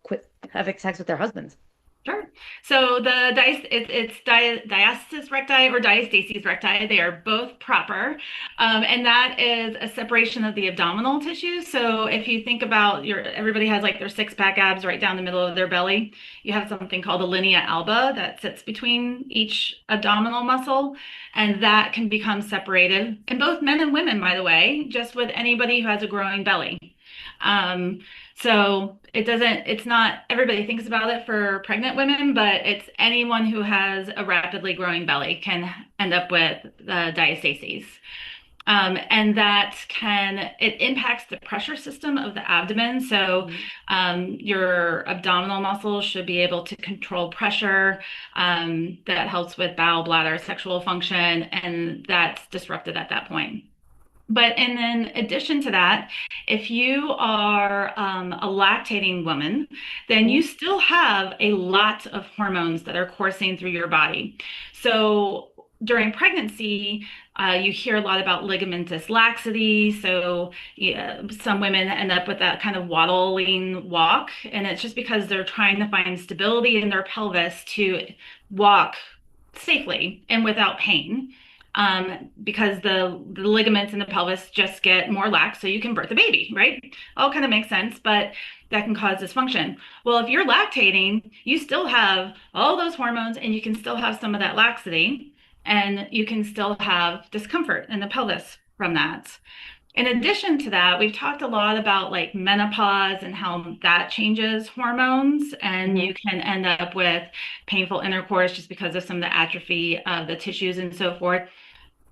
quit having sex with their husbands? Sure. So the it's diastasis recti or diastasis recti. They are both proper, and that is a separation of the abdominal tissue. So if you think about everybody has like their six pack abs right down the middle of their belly. You have something called a linea alba that sits between each abdominal muscle, and that can become separated in both men and women, by the way, just with anybody who has a growing belly. Um, so it's not everybody thinks about it for pregnant women, but it's anyone who has a rapidly growing belly can end up with diastases. And it impacts the pressure system of the abdomen. So Mhm. your abdominal muscles should be able to control pressure. That helps with bowel, bladder, sexual function, and that's disrupted at that point. But and then addition to that, if you are a lactating woman, then you Mhm. still have a lot of hormones that are coursing through your body. So during pregnancy, you hear a lot about ligamentous laxity. So yeah, some women end up with that kind of waddling walk, and it's just because they're trying to find stability in their pelvis to walk safely and without pain because the ligaments in the pelvis just get more lax so you can birth a baby, right? All kind of makes sense, but that can cause dysfunction. Well, if you're lactating, you still have all those hormones and you can still have some of that laxity and you can still have discomfort in the pelvis from that. In addition to that, we've talked a lot about like menopause and how that changes hormones, and Mhm. you can end up with painful intercourse just because of some of the atrophy of the tissues and so forth.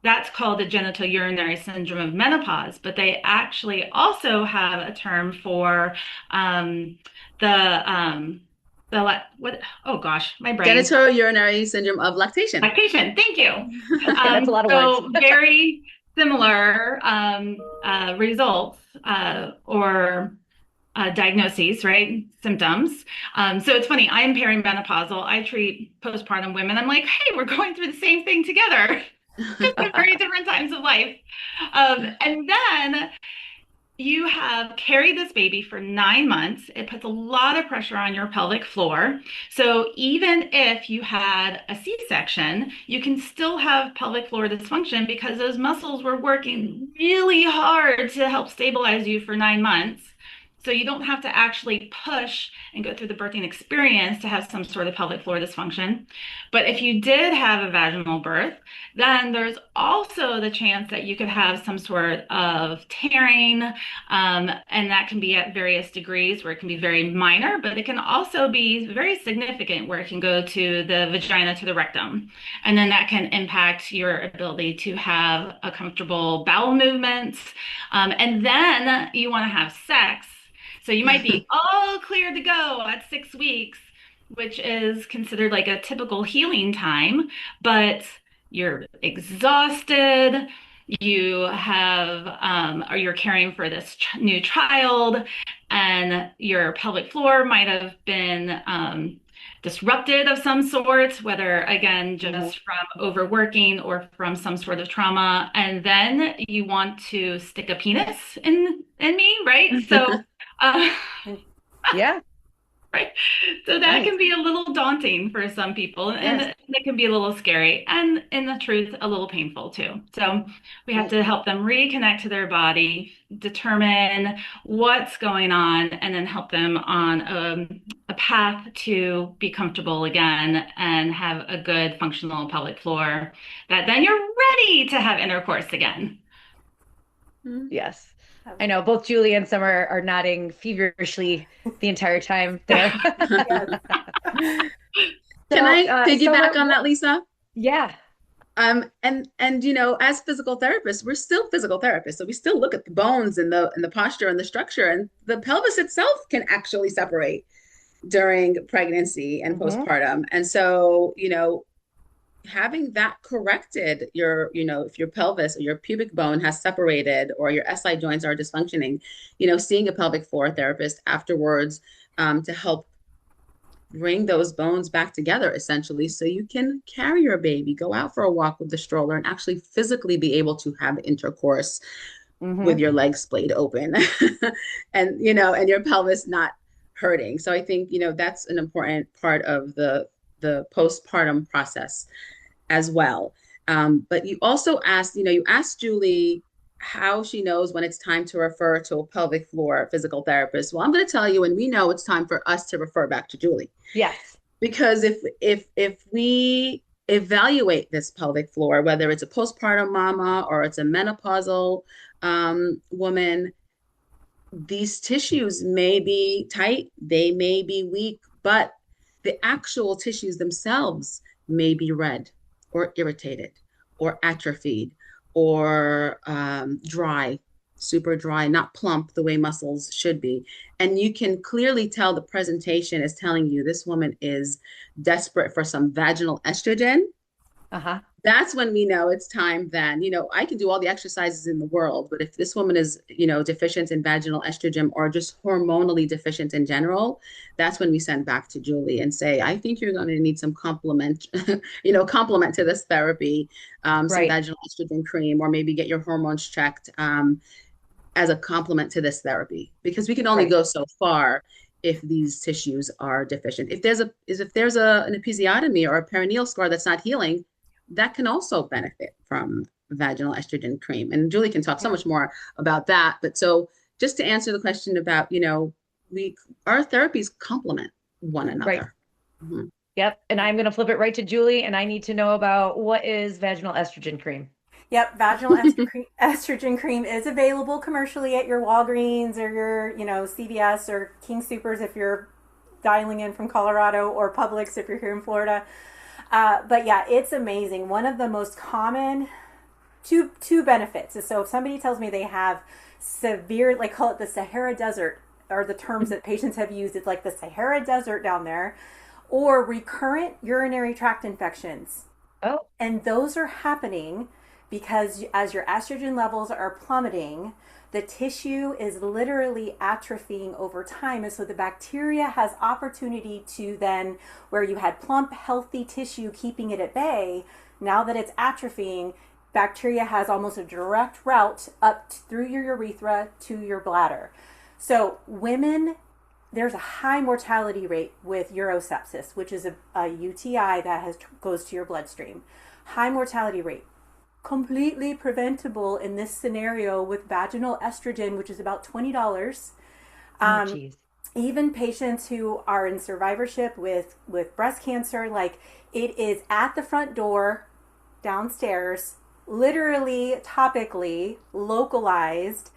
That's called the genitourinary syndrome of menopause, but they actually also have a term for the what? Oh gosh, my brain. Genitourinary syndrome of lactation. Lactation. Thank you. That's a lot of words. So very similar results or diagnoses, right? Symptoms. So it's funny, I'm perimenopausal. I treat postpartum women. I'm like, hey, we're going through the same thing together, just at very different times of life. And then you have carried this baby for 9 months. It puts a lot of pressure on your pelvic floor. So even if you had a C-section, you can still have pelvic floor dysfunction because those muscles were working really hard to help stabilize you for 9 months. So you don't have to actually push and go through the birthing experience to have some sort of pelvic floor dysfunction. But if you did have a vaginal birth, then there's also the chance that you could have some sort of tearing, and that can be at various degrees where it can be very minor, but it can also be very significant where it can go to the vagina to the rectum. And then that can impact your ability to have a comfortable bowel movement. And then you want to have sex. So you might be all clear to go at 6 weeks, which is considered like a typical healing time, but you're exhausted, you have or you're caring for this new child, and your pelvic floor might have been disrupted of some sort, whether again Mhm. just from overworking or from some sort of trauma, and then you want to stick a penis in me, right? So uh, Yeah, right. So that right. can be a little daunting for some people, and Yes, it can be a little scary, and in the truth, a little painful too. So we have right. to help them reconnect to their body, determine what's going on, and then help them on a path to be comfortable again and have a good functional pelvic floor that then you're ready to have intercourse again. Yes. I know both Julie and Summer are nodding feverishly the entire time there. Yes. Can So, I Summer, piggyback on that, Lisa? yeah, And as physical therapists, we're still physical therapists, so we still look at the bones and the posture and the structure, and the pelvis itself can actually separate during pregnancy and hmm postpartum. And so, having that corrected, if your pelvis or your pubic bone has separated or your SI joints are dysfunctioning, seeing a pelvic floor therapist afterwards to help bring those bones back together essentially so you can carry your baby, go out for a walk with the stroller, and actually physically be able to have intercourse with hmm your legs splayed open and your pelvis not hurting. So I think that's an important part of the postpartum process as well. But you also asked, you asked Julie how she knows when it's time to refer to a pelvic floor physical therapist. Well, I'm going to tell you, and we know it's time for us to refer back to Julie, yes. because if we evaluate this pelvic floor, whether it's a postpartum mama or it's a menopausal woman, these tissues may be tight, they may be weak, but the actual tissues themselves may be red or irritated or atrophied or dry, super dry, not plump the way muscles should be. And you can clearly tell the presentation is telling you this woman is desperate for some vaginal estrogen. Uh-huh. That's when we know it's time. Then I can do all the exercises in the world, but if this woman is deficient in vaginal estrogen or just hormonally deficient in general, that's when we send back to Julie and say, I think you're going to need some complement complement to this therapy, some Right, vaginal estrogen cream, or maybe get your hormones checked, as a complement to this therapy, because we can only right. go so far if these tissues are deficient. If there's an episiotomy or a perineal scar that's not healing, that can also benefit from vaginal estrogen cream. And Julie can talk so Yeah. much more about that. But so just to answer the question about, we our therapies complement one Right. another. Mhm. Yep. And I'm going to flip it right to Julie, and I need to know about what is vaginal estrogen cream. Yep, vaginal estrogen cream is available commercially at your Walgreens or your, CVS or King Supers if you're dialing in from Colorado, or Publix if you're here in Florida. But yeah, it's amazing. One of the most common two benefits is, so if somebody tells me they have severe, like call it the Sahara Desert, or the terms that patients have used, it's like the Sahara Desert down there, or recurrent urinary tract infections. Oh, And those are happening because as your estrogen levels are plummeting, the tissue is literally atrophying over time. And so the bacteria has opportunity to then, where you had plump, healthy tissue keeping it at bay, now that it's atrophying, bacteria has almost a direct route up through your urethra to your bladder. So women, there's a high mortality rate with urosepsis, which is a UTI that goes to your bloodstream. High mortality rate, completely preventable in this scenario with vaginal estrogen, which is about $20. Oh, Um, geez. Even patients who are in survivorship with breast cancer, like it is at the front door, downstairs, literally topically localized.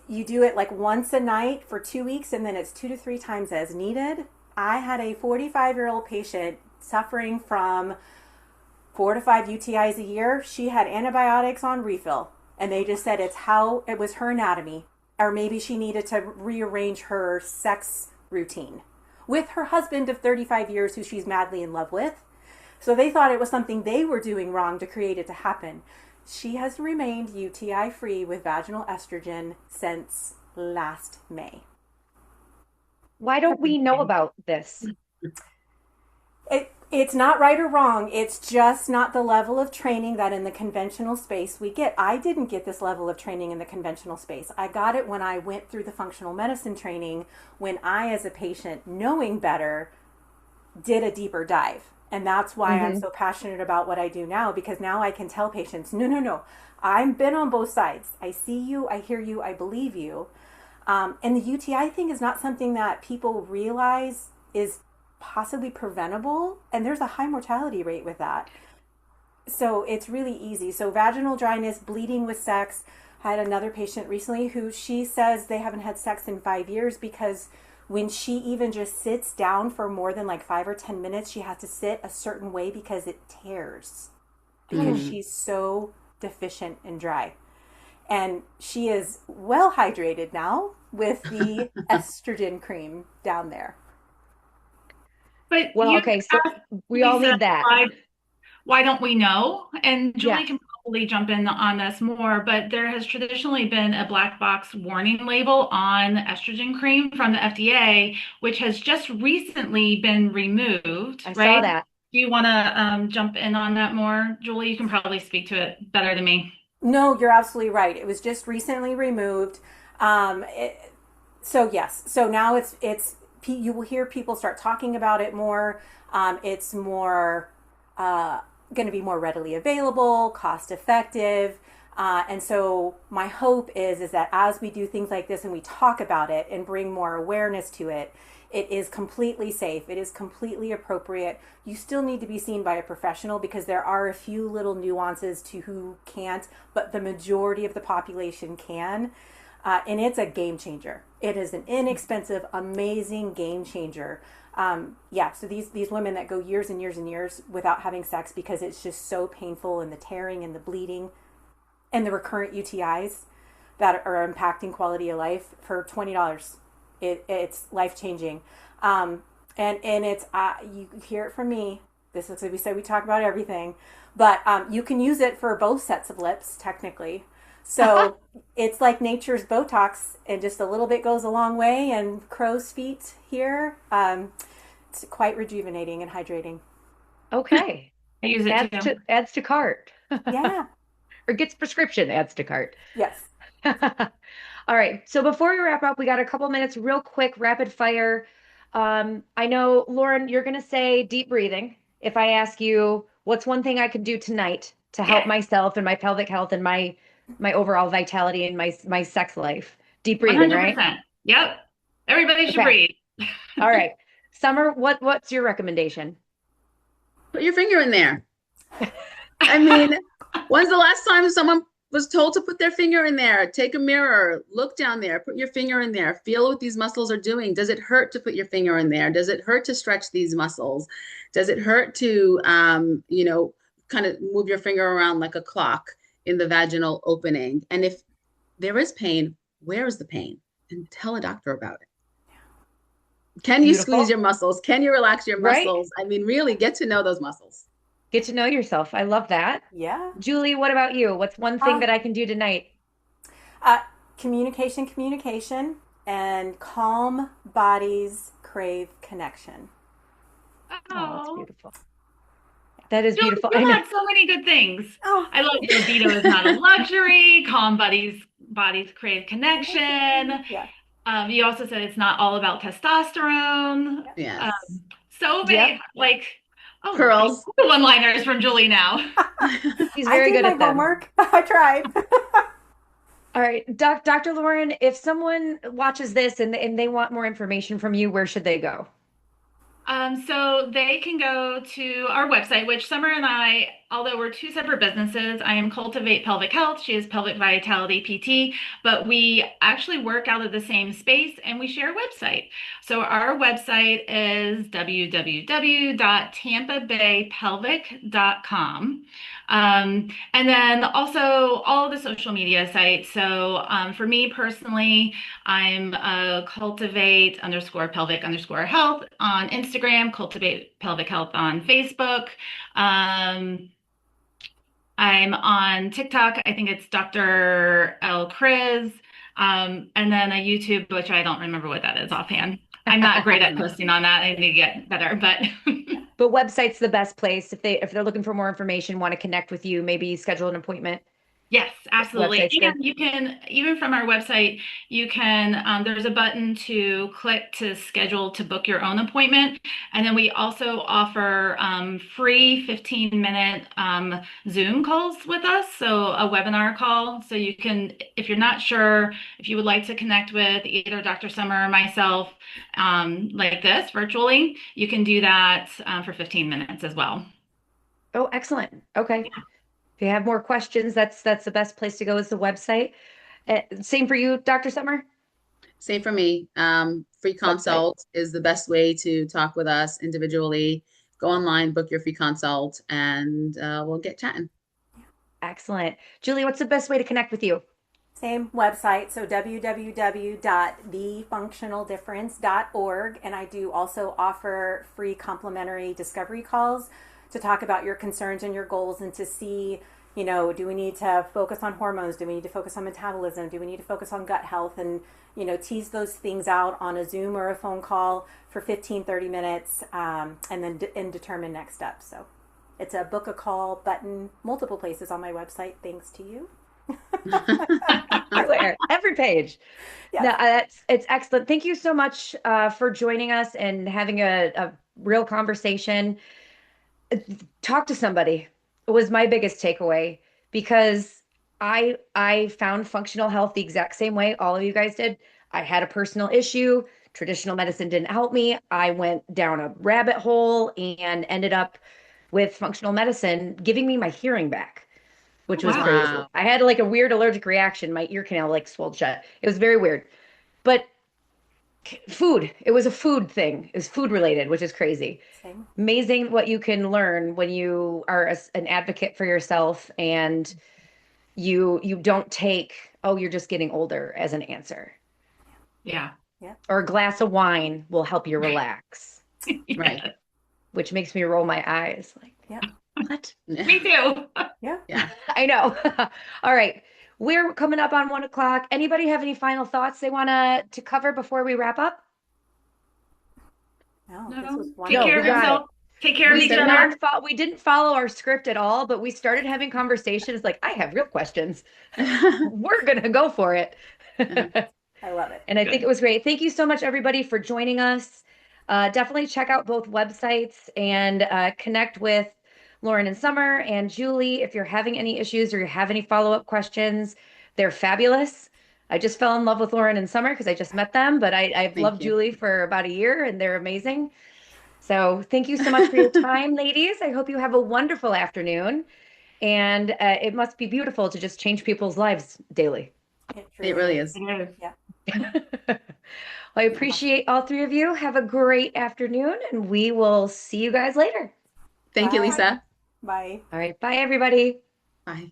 You do it like once a night for 2 weeks, and then it's 2 to 3 times as needed. I had a 45-year-old patient suffering from 4 to 5 UTIs a year. She had antibiotics on refill, and they just said it was her anatomy, or maybe she needed to rearrange her sex routine with her husband of 35 years who she's madly in love with. So they thought it was something they were doing wrong to create it to happen. She has remained UTI free with vaginal estrogen since last May. Why don't we know about this? It's not right or wrong. It's just not the level of training that in the conventional space we get. I didn't get this level of training in the conventional space. I got it when I went through the functional medicine training, when I, as a patient, knowing better, did a deeper dive. And that's why I'm Hmm. so passionate about what I do now, because now I can tell patients, no, no, no, I've been on both sides. I see you, I hear you, I believe you. And the UTI thing is not something that people realize is possibly preventable. And there's a high mortality rate with that. So it's really easy. So vaginal dryness, bleeding with sex. I had another patient recently who she says they haven't had sex in 5 years because when she even just sits down for more than like 5 or 10 minutes, she has to sit a certain way because it tears, because Mm. she's so deficient and dry. And she is well hydrated now with the estrogen cream down there. But Well, you okay, so we all Lisa, need that. why don't we know? And Julie Yes, can probably jump in on this more, but there has traditionally been a black box warning label on estrogen cream from the FDA, which has just recently been removed, I saw right? that. Do you want to jump in on that more? Julie, you can probably speak to it better than me. No, you're absolutely right. It was just recently removed. Um, it, so yes, so now you will hear people start talking about it more. It's more going to be more readily available, cost effective. And so my hope is that as we do things like this and we talk about it and bring more awareness to it, it is completely safe. It is completely appropriate. You still need to be seen by a professional because there are a few little nuances to who can't, but the majority of the population can. And it's a game changer. It is an inexpensive, amazing game changer. Yeah, so these women that go years and years and years without having sex because it's just so painful, and the tearing and the bleeding and the recurrent UTIs that are impacting quality of life for $20. It's life changing. And it's you hear it from me. This is, like we said, we talk about everything, but you can use it for both sets of lips technically. So it's like nature's Botox, and just a little bit goes a long way. And crow's feet here, it's quite rejuvenating and hydrating. Okay. I use it too. Adds to cart. Yeah. Or gets prescription, adds to cart. Yes. All right. So before we wrap up, we got a couple minutes, real quick, rapid fire. I know, Lauren, you're going to say deep breathing. If I ask you, what's one thing I could do tonight to help Yeah, myself and my pelvic health and my overall vitality and my sex life? Deep breathing, right? 100%. Yep. Everybody should Okay. breathe. All right. Summer, what's your recommendation? Put your finger in there. I mean, when's the last time someone was told to put their finger in there? Take a mirror, look down there, put your finger in there, feel what these muscles are doing. Does it hurt to put your finger in there? Does it hurt to stretch these muscles? Does it hurt to, kind of move your finger around like a clock in the vaginal opening? And if there is pain, where is the pain? And tell a doctor about it. Can you squeeze Beautiful, your muscles? Can you relax your right? muscles? I mean, really get to know those muscles. Get to know yourself. I love that. Yeah. Julie, what about you? What's one thing Uh, that I can do tonight? Communication, and calm bodies crave connection. Oh, that's Oh, beautiful. That is Julie, beautiful. I you know. had so many good things. Oh, I love libido is not a luxury. Calm bodies crave connection. yeah. You also said it's not all about testosterone. Yes. So many Yep. I Pearls. the one-liners from Julie now. She's I very did good my at them. homework. I tried. All right, Dr. Lauren, if someone watches this and they want more information from you, where should they go? So they can go to our website, which Summer and I, although we're two separate businesses, I am Cultivate Pelvic Health. She is Pelvic Vitality PT, but we actually work out of the same space and we share a website. So our website is www.tampabaypelvic.com. And then also all of the social media sites. So for me personally, I'm cultivate underscore pelvic underscore health on Instagram, cultivate pelvic health on Facebook. Um, I'm on TikTok. I think it's Dr. L. Chris. And then a YouTube, which I don't remember what that is offhand. I'm not great at posting on that. I need to get better, but But website's the best place if they're looking for more information, want to connect with you, maybe schedule an appointment. yes, absolutely. Website's good. And you can, even from our www.tampabaypelvic.com, you can, there's a button to click to schedule to book your own appointment. And then we also offer free 15-minute Zoom calls with us, so a webinar call. So you can, if you're not sure, if you would like to connect with either Dr. Summer or myself like this virtually, you can do that for 15 minutes as well. Oh, excellent. Okay. If you have more questions, that's the best place to go is the website. Same for you, Dr. Summer? Same for me. Free Website. consult is the best way to talk with us individually. Go online, book your free consult, and we'll get chatting. Excellent. Julie, what's the best way to connect with you? Same website, so www.thefunctionaldifference.org. And I do also offer free complimentary discovery calls to talk about your concerns and your goals and to see, do we need to focus on hormones? Do we need to focus on metabolism? Do we need to focus on gut health? And, tease those things out on a Zoom or a phone call for 15, 30 minutes and then determine next steps. So it's a book a call button, multiple places on my website, thanks to you. Everywhere, every page. Yes. No, it's excellent. Thank you so much for joining us and having a real conversation. Talk to somebody was my biggest takeaway because I found functional health the exact same way all of you guys did. I had a personal issue. Traditional medicine didn't help me. I went down a rabbit hole and ended up with functional medicine giving me my hearing back, which was Wow. crazy. Wow. I had like a weird allergic reaction. My ear canal like swelled shut. It was very weird. But food, it was a food thing. It was food related, which is crazy. Same. Amazing what you can learn when you are an advocate for yourself and you don't take, oh, you're just getting older as an answer. Yeah. Yeah. Or a glass of wine will help you relax, Right. Yeah. which makes me roll my eyes like, Yeah. what? Me too. Yeah. Yeah. I know. All right. We're coming up on 1 o'clock. Anybody have any final thoughts they want to cover before we wrap up? No, this No, was take No, wonderful. care we of got it. yourself. Take care of We We each did said other. not we didn't follow our script at all, but we started having conversations like I have real questions. it. We're gonna go for it. I love it. And I think it Good. was great. Thank you so much, everybody, for joining us. Definitely check out both websites and connect with Lauren and Summer and Julie if you're having any issues or you have any follow-up questions. They're fabulous. I just fell in love with Lauren and Summer because I just met them, but I've Thank loved you. Julie for about a year and they're amazing. So thank you so much for your time, ladies. I hope you have a wonderful afternoon. And it must be beautiful to just change people's lives daily. It It truly really is. is. It is. Yeah. Well, I appreciate all three of you. Have a great afternoon, and we will see you guys later. Thank you, Bye. Lisa. Bye. All right. Bye, everybody. Bye.